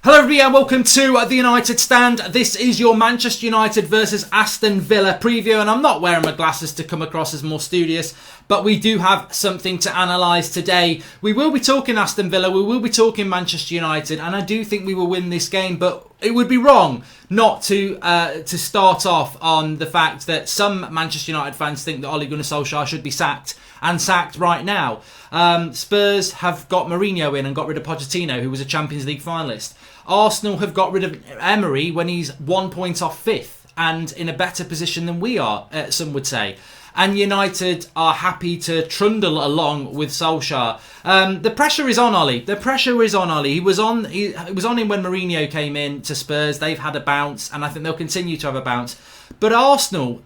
Hello everybody and welcome to the United Stand. This is your Manchester United versus Aston Villa preview, and I'm not wearing my glasses to come across as more studious, but we do have something to analyse today. We will be talking Aston Villa, we will be talking Manchester United, and I do think we will win this game, but it would be wrong not to start off on the fact that some Manchester United fans think that Ole Gunnar Solskjaer should be sacked, and sacked right now. Spurs have got Mourinho in and got rid of Pochettino, who was a Champions League finalist. Arsenal have got rid of Emery when he's 1 point off fifth and in a better position than we are, some would say. And United are happy to trundle along with Solskjaer. The pressure is on Ole. The pressure is on Ole. It was on him when Mourinho came in to Spurs. They've had a bounce, and I think they'll continue to have a bounce. But Arsenal,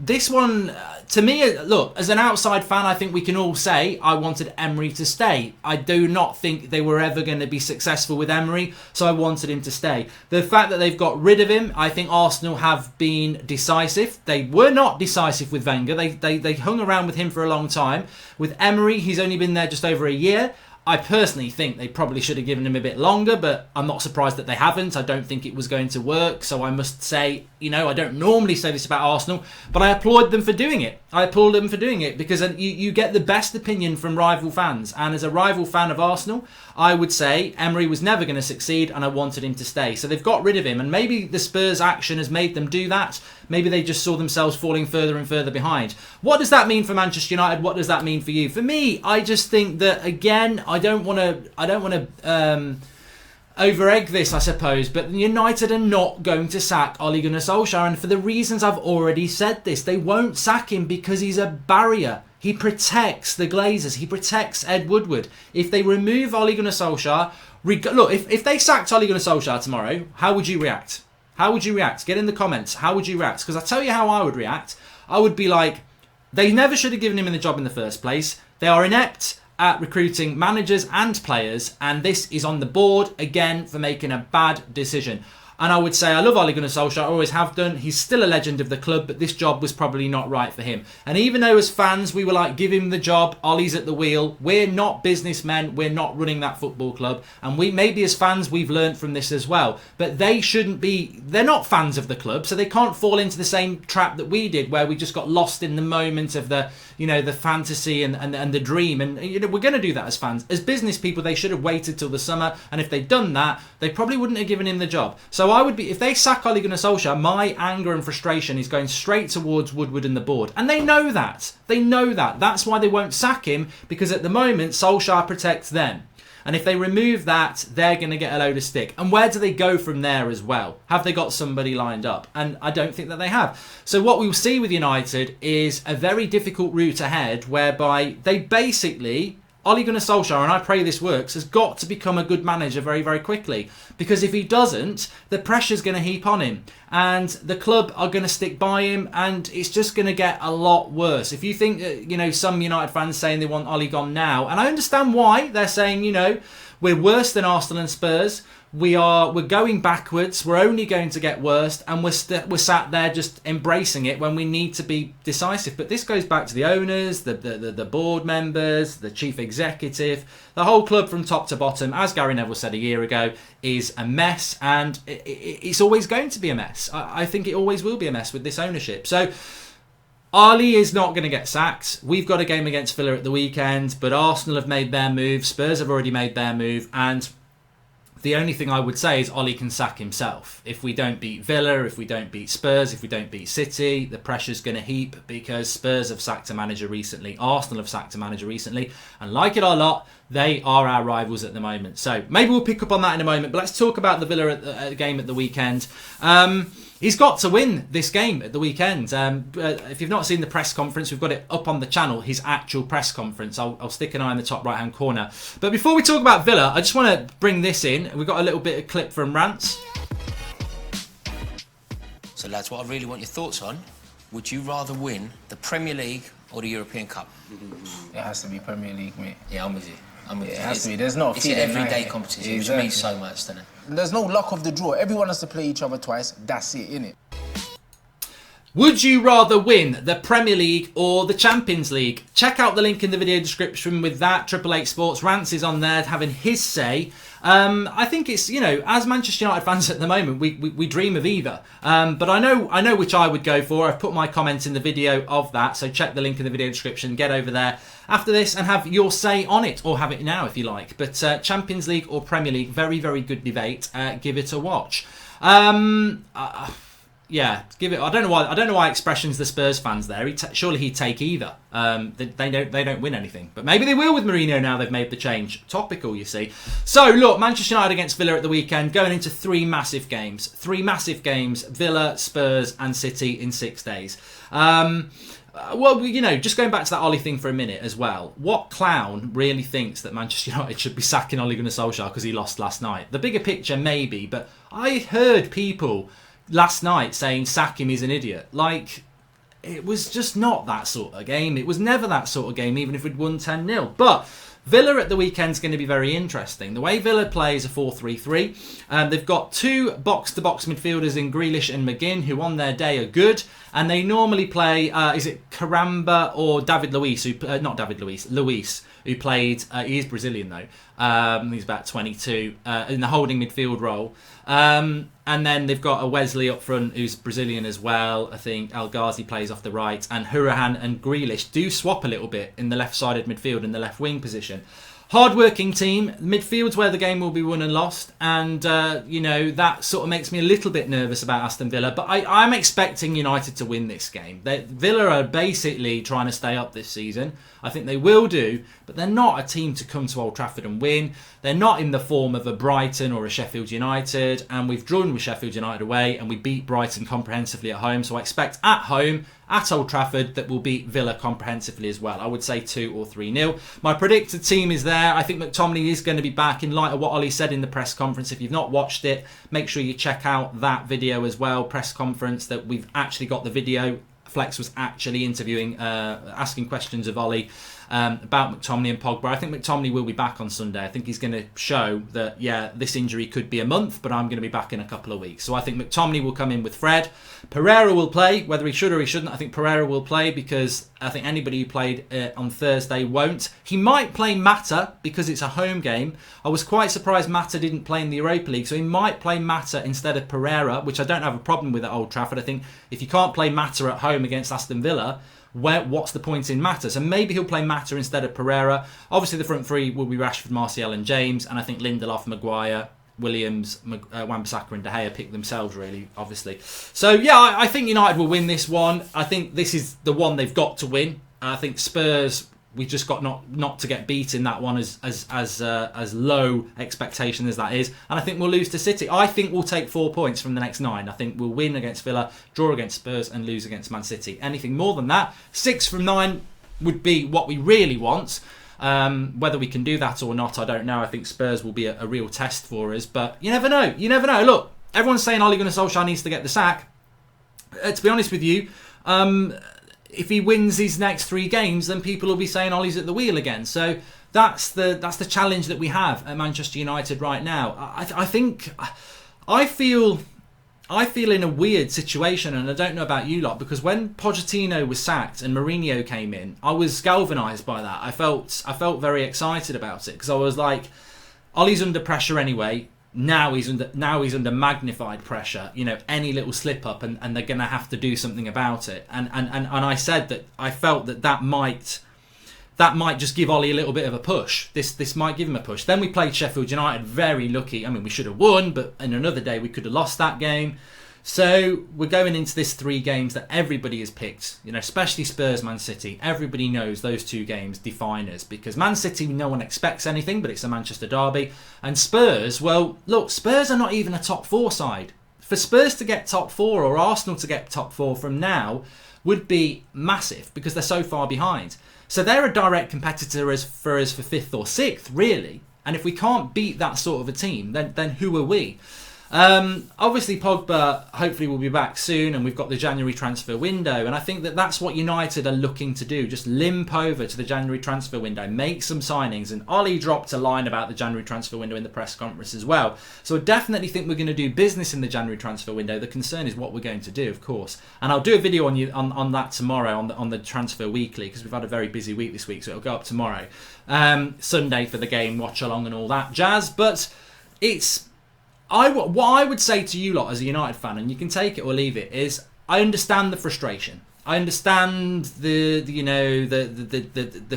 this one, to me, look, as an outside fan, I think we can all say I wanted Emery to stay. I do not think they were ever going to be successful with Emery, so I wanted him to stay. The fact that they've got rid of him, I think Arsenal have been decisive. They were not decisive with Wenger. They hung around with him for a long time. With Emery, he's only been there just over a year. I personally think they probably should have given him a bit longer, but I'm not surprised that they haven't. I don't think it was going to work, so I must say, I don't normally say this about Arsenal, but I applaud them for doing it. I applaud them for doing it because you get the best opinion from rival fans, and as a rival fan of Arsenal, I would say Emery was never going to succeed and I wanted him to stay. So they've got rid of him, and maybe the Spurs action has made them do that. Maybe they just saw themselves falling further and further behind. What does that mean for Manchester United? What does that mean for you? For me, I just think that, again, I don't want to over-egg this, I suppose, but United are not going to sack Ole Gunnar Solskjaer, and for the reasons I've already said this, they won't sack him because he's a barrier. He protects the Glazers. He protects Ed Woodward. If they remove Ole Gunnar Solskjaer, look, if they sacked Ole Gunnar Solskjaer tomorrow, how would you react? How would you react? Get in the comments. How would you react? Because I tell you how I would react. I would be like, they never should have given him the job in the first place. They are inept at recruiting managers and players, and this is on the board again for making a bad decision. And I would say I love Ole Gunnar Solskjaer, I always have done. He's still a legend of the club, but this job was probably not right for him. And even though as fans we were like, give him the job, Ole's at the wheel, we're not businessmen, we're not running that football club. And we maybe as fans we've learnt from this as well. But they shouldn't be, they're not fans of the club, so they can't fall into the same trap that we did, where we just got lost in the moment of the fantasy and the dream. And we're going to do that as fans. As business people, they should have waited till the summer, and if they'd done that, they probably wouldn't have given him the job. So I would be, if they sack Ole Gunnar Solskjaer, my anger and frustration is going straight towards Woodward and the board. And they know that. They know that. That's why they won't sack him, because at the moment, Solskjaer protects them. And if they remove that, they're going to get a load of stick. And where do they go from there as well? Have they got somebody lined up? And I don't think that they have. So what we will see with United is a very difficult route ahead, whereby they basically, Ole Gunnar Solskjaer, and I pray this works, has got to become a good manager very, very quickly. Because if he doesn't, the pressure's going to heap on him. And the club are going to stick by him, and it's just going to get a lot worse. If you think, some United fans saying they want Ole gone now, and I understand why. They're saying, we're worse than Arsenal and Spurs. We're going backwards. We're only going to get worse, and we're sat there just embracing it when we need to be decisive. But this goes back to the owners, the board members, the chief executive, the whole club from top to bottom. As Gary Neville said a year ago, is a mess, and it's always going to be a mess. I think it always will be a mess with this ownership. So Ole is not going to get sacked. We've got a game against Villa at the weekend, but Arsenal have made their move. Spurs have already made their move, and the only thing I would say is Ole can sack himself. If we don't beat Villa, if we don't beat Spurs, if we don't beat City, the pressure's going to heap, because Spurs have sacked a manager recently, Arsenal have sacked a manager recently, and like it or not, they are our rivals at the moment. So maybe we'll pick up on that in a moment, but let's talk about the Villa game at the weekend. He's got to win this game at the weekend. If you've not seen the press conference, we've got it up on the channel, his actual press conference. I'll stick an eye in the top right-hand corner. But before we talk about Villa, I just want to bring this in. We've got a little bit of clip from Rants. So, lads, what I really want your thoughts on, would you rather win the Premier League or the European Cup? It has to be Premier League, mate. Yeah, I'm with you. It has to be. There's no It's an everyday competition, exactly. Which means so much, doesn't it? There's no luck of the draw. Everyone has to play each other twice. That's it, innit? Would you rather win the Premier League or the Champions League? Check out the link in the video description with that. 888 Sports Rants is on there having his say. I think it's, as Manchester United fans at the moment, we dream of either. But I know which I would go for. I've put my comments in the video of that, so check the link in the video description. Get over there after this and have your say on it, or have it now if you like. But Champions League or Premier League, very, very good debate. Give it a watch. Yeah, give it. I don't know why Expression's the Spurs fans there. Surely he'd take either. They don't win anything, but maybe they will with Mourinho now they've made the change. Topical, you see. So look, Manchester United against Villa at the weekend, going into three massive games. Villa, Spurs, and City in 6 days. Well, just going back to that Ollie thing for a minute as well. What clown really thinks that Manchester United should be sacking Ole Gunnar Solskjaer because he lost last night? The bigger picture, maybe, but I heard people last night saying sack him, he's an idiot. Like, it was just not that sort of game. It was never that sort of game, even if we'd won 10-0. But Villa at the weekend's going to be very interesting. The way Villa plays a 4-3-3. They've got two box-to-box midfielders in Grealish and McGinn, who on their day are good. And they normally play, is it Caramba or David Luiz? Not David Luiz, Luis, who played, he is Brazilian though. He's about 22, in the holding midfield role. And then they've got a Wesley up front who's Brazilian as well. I think El Ghazi plays off the right. And Hurahan and Grealish do swap a little bit in the left-sided midfield and the left wing position. Hard-working team. Midfield's where the game will be won and lost. And, that sort of makes me a little bit nervous about Aston Villa. But I'm expecting United to win this game. Villa are basically trying to stay up this season. I think they will do. But they're not a team to come to Old Trafford and win. They're not in the form of a Brighton or a Sheffield United. And we've drawn with Sheffield United away. And we beat Brighton comprehensively at home. So I expect at home, at Old Trafford, that we'll beat Villa comprehensively as well. I would say 2 or 3-0. My predicted team is there. I think McTominay is going to be back in light of what Ollie said in the press conference. If you've not watched it, make sure you check out that video as well. Press conference that we've actually got the video. Flex was actually interviewing, asking questions of Ollie about McTominay and Pogba. I think McTominay will be back on Sunday. I think he's going to show that, this injury could be a month, but I'm going to be back in a couple of weeks. So I think McTominay will come in with Fred. Pereira will play, whether he should or he shouldn't. I think Pereira will play because I think anybody who played on Thursday won't. He might play Mata because it's a home game. I was quite surprised Mata didn't play in the Europa League, so he might play Mata instead of Pereira, which I don't have a problem with at Old Trafford. I think if you can't play Mata at home against Aston Villa, what's the point in Mata? So maybe he'll play Mata instead of Pereira. Obviously, the front three will be Rashford, Martial and James, and I think Lindelof, Maguire, Williams, Wan-Bissaka and De Gea pick themselves, really, obviously. So, I think United will win this one. I think this is the one they've got to win. I think Spurs, we just got not to get beat in that one as low expectation as that is. And I think we'll lose to City. I think we'll take 4 points from the next 9. I think we'll win against Villa, draw against Spurs and lose against Man City. Anything more than that, 6 from 9 would be what we really want. Whether we can do that or not, I don't know. I think Spurs will be a real test for us. But you never know. You never know. Look, everyone's saying Ole Gunnar Solskjaer needs to get the sack. To be honest with you, if he wins his next 3 games, then people will be saying Ollie's at the wheel again. So that's the challenge that we have at Manchester United right now. I feel in a weird situation, and I don't know about you lot, because when Pochettino was sacked and Mourinho came in, I was galvanised by that. I felt very excited about it because I was like, Ollie's under pressure anyway. Now he's under magnified pressure. Any little slip up, and they're going to have to do something about it. And I said that I felt that might just give Ollie a little bit of a push. This might give him a push. Then we played Sheffield United, very lucky. I mean, we should have won, but in another day we could have lost that game. So we're going into this 3 games that everybody has picked, especially Spurs, Man City. Everybody knows those 2 games define us, because Man City, no one expects anything, but it's a Manchester derby. And Spurs, well, look, Spurs are not even a top 4 side. For Spurs to get top 4 or Arsenal to get top 4 from now would be massive because they're so far behind. So they're a direct competitor for us for 5th or 6th, really. And if we can't beat that sort of a team, then who are we? Obviously Pogba hopefully will be back soon, and we've got the January transfer window, and I think that's what United are looking to do, just limp over to the January transfer window, make some signings. And Ollie dropped a line about the January transfer window in the press conference as well, so I definitely think we're going to do business in the January transfer window. The concern is what we're going to do, of course, and I'll do a video on that tomorrow on the transfer weekly, because we've had a very busy week this week, so it'll go up tomorrow, Sunday for the game watch along and all that jazz. But what I would say to you lot as a United fan, and you can take it or leave it, is I understand the frustration. I understand the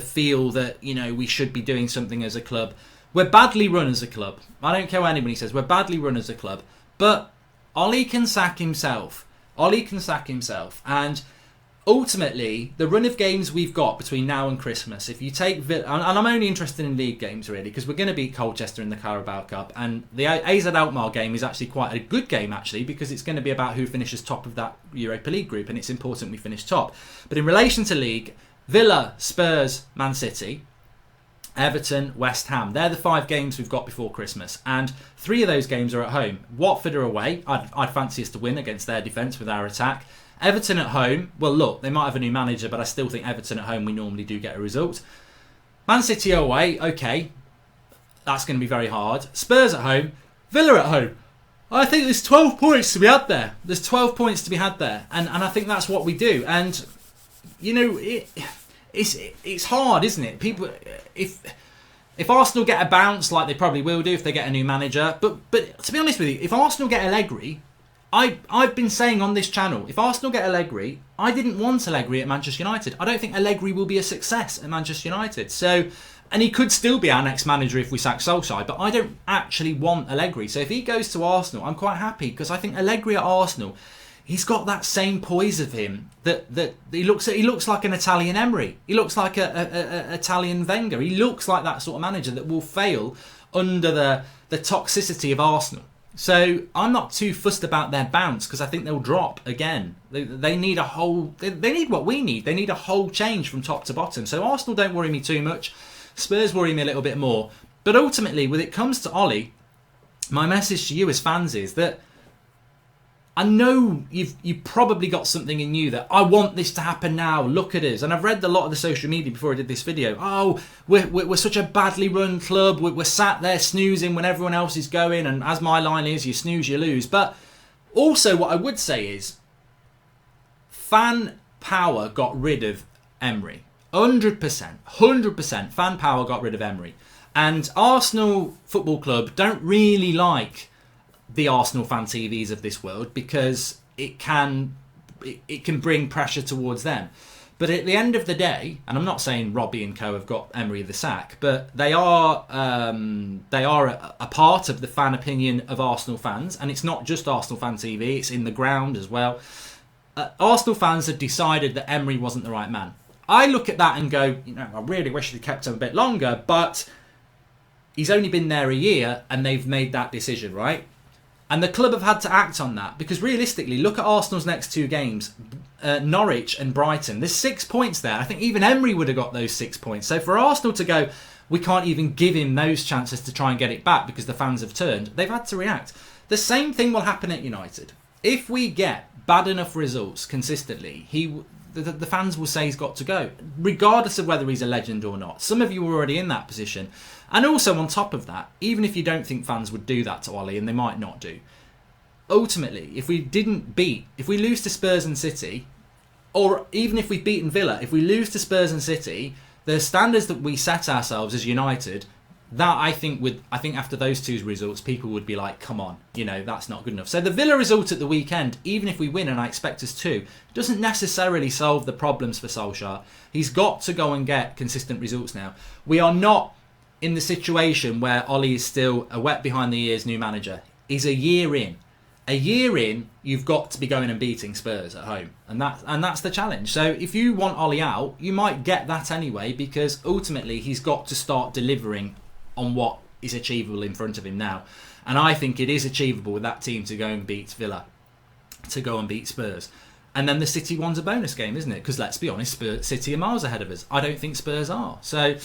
feel that we should be doing something as a club. We're badly run as a club. I don't care what anybody says. We're badly run as a club. But Ollie can sack himself. And ultimately, the run of games we've got between now and Christmas, if you take Villa, and I'm only interested in league games really, because we're going to beat Colchester in the Carabao Cup, and the AZ Alkmaar game is actually quite a good game actually, because it's going to be about who finishes top of that Europa League group, and it's important we finish top. But in relation to league, Villa, Spurs, Man City, Everton, West Ham, they're the 5 games we've got before Christmas, and 3 of those games are at home. Watford are away. I'd fancy us to win against their defence with our attack. Everton at home, well look, they might have a new manager, but I still think Everton at home we normally do get a result. Man City away, okay, that's going to be very hard. Spurs at home, Villa at home. I think there's 12 points to be had there. There's 12 points to be had there, and I think that's what we do. And it's hard, isn't it? People, if Arsenal get a bounce like they probably will do if they get a new manager, but to be honest with you, if Arsenal get Allegri, I've been saying on this channel, if Arsenal get Allegri, I didn't want Allegri at Manchester United. I don't think Allegri will be a success at Manchester United. So, and he could still be our next manager if we sack Solskjaer, but I don't actually want Allegri. So if he goes to Arsenal, I'm quite happy, because I think Allegri at Arsenal, he's got that same poise of him that he looks like an Italian Emery. He looks like a Italian Wenger. He looks like that sort of manager that will fail under the toxicity of Arsenal. So I'm not too fussed about their bounce, because I think they'll drop again. They need a whole. They need what we need. They need a whole change from top to bottom. So Arsenal don't worry me too much. Spurs worry me a little bit more. But ultimately, when it comes to Ollie, my message to you as fans is that I know you've probably got something in you that I want this to happen now. Look at us. And I've read a lot of the social media before I did this video. Oh, we're such a badly run club. We're sat there snoozing when everyone else is going. And as my line is, you snooze, you lose. But also what I would say is fan power got rid of Emery. 100% fan power got rid of Emery. And Arsenal Football Club don't really like the Arsenal fan TVs of this world, because it can bring pressure towards them. But at the end of the day, and I'm not saying Robbie and co have got Emery the sack, but they are a part of the fan opinion of Arsenal fans, and it's not just Arsenal fan TV; it's in the ground as well. Arsenal fans have decided that Emery wasn't the right man. I look at that and go, I really wish they'd kept him a bit longer, but he's only been there a year, and they've made that decision, right? And the club have had to act on that, because realistically, look at Arsenal's next 2 games, Norwich and Brighton. There's 6 points there. I think even Emery would have got those 6 points. So for Arsenal to go, we can't even give him those chances to try and get it back because the fans have turned, they've had to react. The same thing will happen at United. If we get bad enough results consistently, the fans will say he's got to go, regardless of whether he's a legend or not. Some of you are already in that position. And also on top of that, even if you don't think fans would do that to Ollie, and they might not do, ultimately, if we lose to Spurs and City, or even if we've beaten Villa, if we lose to Spurs and City, the standards that we set ourselves as United, that I think after those 2 results, people would be like, come on, that's not good enough. So the Villa result at the weekend, even if we win, and I expect us to, doesn't necessarily solve the problems for Solskjaer. He's got to go and get consistent results now. We are not in the situation where Ollie is still a wet behind the ears new manager. He's a year in. A year in, you've got to be going and beating Spurs at home. And that's the challenge. So if you want Ollie out, you might get that anyway, because ultimately he's got to start delivering on what is achievable in front of him now. And I think it is achievable with that team to go and beat Villa, to go and beat Spurs. And then the City one's a bonus game, isn't it? Because let's be honest, City are miles ahead of us. I don't think Spurs are. So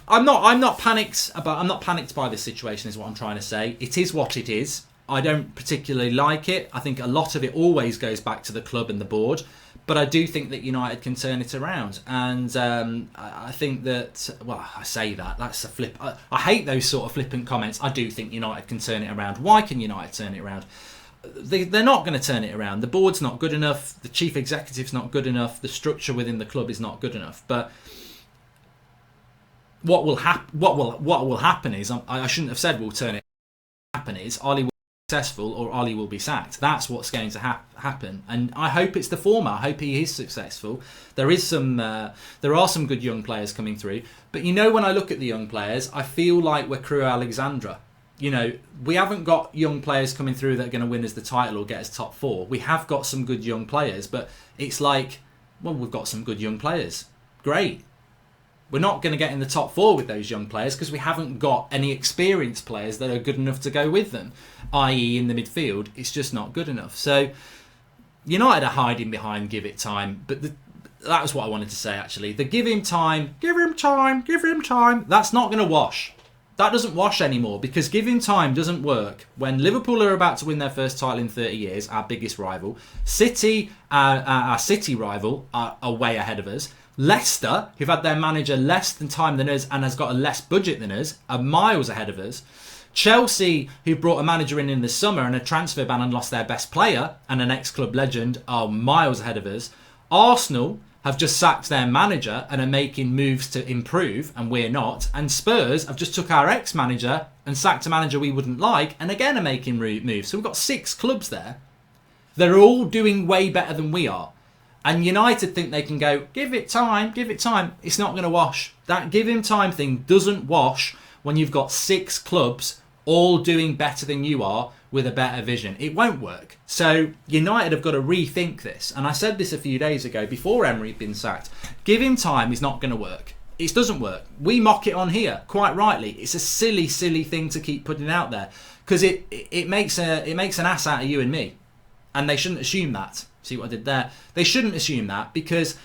I'm not panicked by this situation, is what I'm trying to say. It is what it is. I don't particularly like it. I think a lot of it always goes back to the club and the board. But I do think that United can turn it around. And I think that, well, I say that, that's a flip. I hate those sort of flippant comments. I do think United can turn it around. Why can United turn it around? They're not going to turn it around. The board's not good enough. The chief executive's not good enough. The structure within the club is not good enough. But what will happen is, I shouldn't have said we'll turn it happen is Ollie will be successful or Ollie will be sacked. That's what's going to happen, and I hope it's the former. I hope he is successful. There are some good young players coming through, but when I look at the young players, I feel like we're Crew Alexandra. We haven't got young players coming through that are going to win us the title or get us top 4. We have got some good young players, but it's like, well, we've got some good young players. Great. We're not going to get in the top 4 with those young players because we haven't got any experienced players that are good enough to go with them, i.e. in the midfield. It's just not good enough. So United are hiding behind give it time, but that was what I wanted to say actually. The give him time, that's not going to wash. That doesn't wash anymore because give him time doesn't work. When Liverpool are about to win their first title in 30 years, our biggest rival, City, our City rival, are way ahead of us. Leicester, who've had their manager less than time than us and has got a less budget than us, are miles ahead of us. Chelsea, who brought a manager in the summer and a transfer ban and lost their best player and an ex-club legend, are miles ahead of us. Arsenal have just sacked their manager and are making moves to improve, and we're not. And Spurs have just took our ex-manager and sacked a manager we wouldn't like, and again are making moves. So we've got 6 clubs there. They're all doing way better than we are. And United think they can go, give it time. It's not going to wash. That give him time thing doesn't wash when you've got 6 clubs all doing better than you are with a better vision. It won't work. So United have got to rethink this. And I said this a few days ago before Emery had been sacked. Give him time is not going to work. It doesn't work. We mock it on here, quite rightly. It's a silly, silly thing to keep putting out there because it makes an ass out of you and me. And they shouldn't assume that. See what I did there? They shouldn't assume that because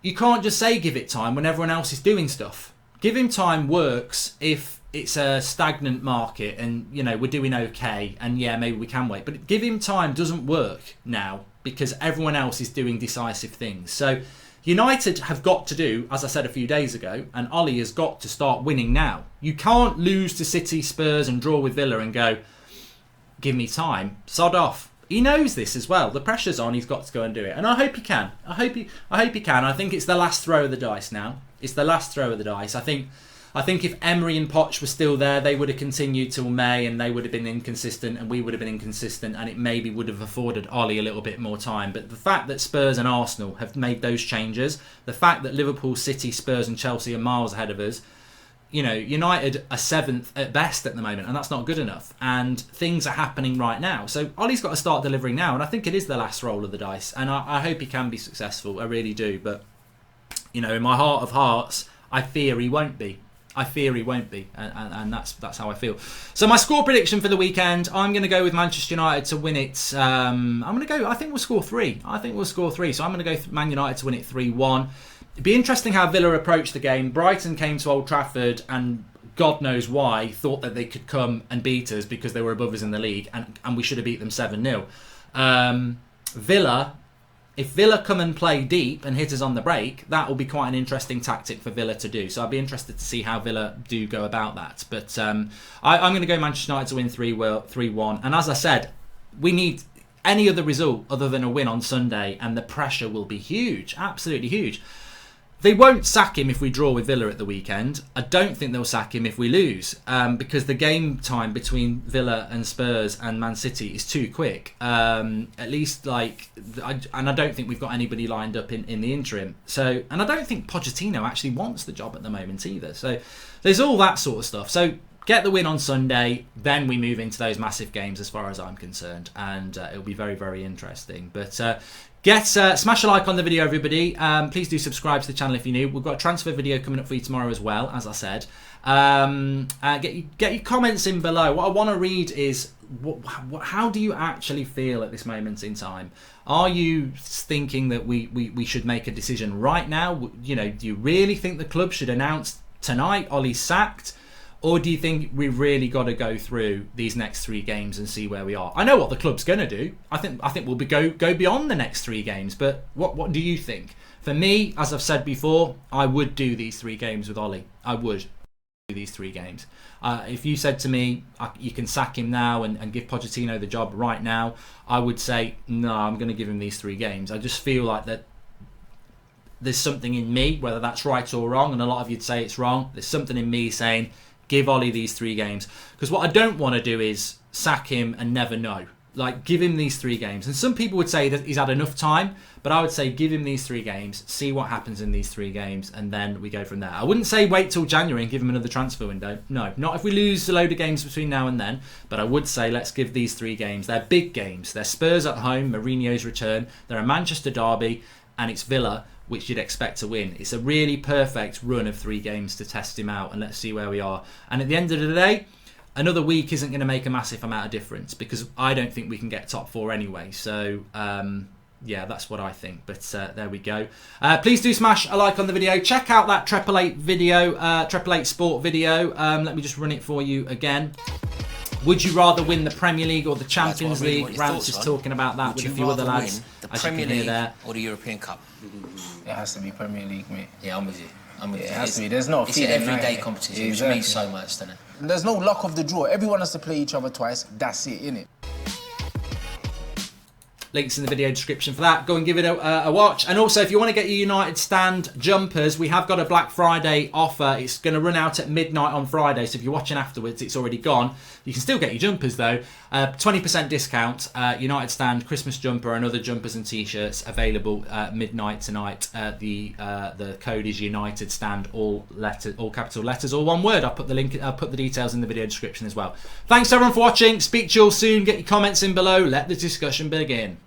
you can't just say give it time when everyone else is doing stuff. Give him time works if it's a stagnant market and we're doing okay and maybe we can wait, but give him time doesn't work now because everyone else is doing decisive things. So United have got to do, as I said a few days ago, and Ollie has got to start winning now. You can't lose to City, Spurs and draw with Villa and go give me time, sod off. He knows this as well. The pressure's on. He's got to go and do it, and I hope he can. I hope he can. I think it's the last throw of the dice now. It's the last throw of the dice. I think if Emery and Poch were still there, they would have continued till May, and they would have been inconsistent, and we would have been inconsistent, and it maybe would have afforded Ollie a little bit more time. But the fact that Spurs and Arsenal have made those changes, the fact that Liverpool, City, Spurs, and Chelsea are miles ahead of us. United are 7th at best at the moment, and that's not good enough. And things are happening right now. So Ollie's got to start delivering now, and I think it is the last roll of the dice. And I hope he can be successful. I really do. But, in my heart of hearts, I fear he won't be. And that's how I feel. So my score prediction for the weekend, I'm going to go with Manchester United to win it. I think we'll score 3. So I'm going to go Man United to win it 3-1. It'd be interesting how Villa approached the game. Brighton came to Old Trafford and God knows why thought that they could come and beat us because they were above us in the league and we should have beat them 7-0. Villa, if Villa come and play deep and hit us on the break, that will be quite an interesting tactic for Villa to do. So I'd be interested to see how Villa do go about that. But I'm going to go Manchester United to win 3-1. And as I said, we need any other result other than a win on Sunday and the pressure will be huge, absolutely huge. They won't sack him if we draw with Villa at the weekend. I don't think they'll sack him if we lose because the game time between Villa and Spurs and Man City is too quick. At least I don't think we've got anybody lined up in the interim. So, and I don't think Pochettino actually wants the job at the moment either. So there's all that sort of stuff. So get the win on Sunday, then we move into those massive games as far as I'm concerned. And it'll be very, very interesting. But smash a like on the video, everybody. Please do subscribe to the channel if you're new. We've got a transfer video coming up for you tomorrow as well, as I said. Get your comments in below. What I want to read is how do you actually feel at this moment in time? Are you thinking that we should make a decision right now? Do you really think the club should announce tonight Ollie's sacked? Or do you think we've really got to go through these next 3 games and see where we are? I know what the club's going to do. I think we'll go beyond the next 3 games. But what do you think? For me, as I've said before, I would do these 3 games with Ollie. I would do these 3 games. If you said to me, you can sack him now and give Pochettino the job right now, I would say, no, I'm going to give him these 3 games. I just feel like that there's something in me, whether that's right or wrong, and a lot of you'd say it's wrong. There's something in me saying, Give Ollie these 3 games. Because what I don't want to do is sack him and never know. Like, give him these 3 games. And some people would say that he's had enough time, but I would say give him these 3 games, see what happens in these 3 games, and then we go from there. I wouldn't say wait till January and give him another transfer window. No, not if we lose a load of games between now and then. But I would say let's give these 3 games. They're big games. They're Spurs at home, Mourinho's return. They're a Manchester derby, and it's Villa, which you'd expect to win. It's a really perfect run of 3 games to test him out, and let's see where we are. And at the end of the day, another week isn't going to make a massive amount of difference because I don't think we can get top 4 anyway. So, yeah, that's what I think. But there we go. Please do smash a like on the video. Check out that 888 video, 888 Sport video. Let me just run it for you again. Would you rather win the Premier League or the Champions League? Rance is talking about that with a few other lads. The Premier League there. Or the European Cup? It has to be Premier League, mate. Yeah, I'm with you. It has to be. There's no It's an everyday competition, which means so much, doesn't it? There's no luck of the draw. Everyone has to play each other twice. That's it, innit? Links in the video description for that. Go and give it a watch. And also, if you want to get your United Stand jumpers, we have got a Black Friday offer. It's going to run out at midnight on Friday. So if you're watching afterwards, it's already gone. You can still get your jumpers though. 20% discount. United Stand Christmas jumper and other jumpers and T-shirts available midnight tonight. The code is United Stand, all capital letters, all one word. I'll put the link. I'll put the details in the video description as well. Thanks everyone for watching. Speak to you all soon. Get your comments in below. Let the discussion begin.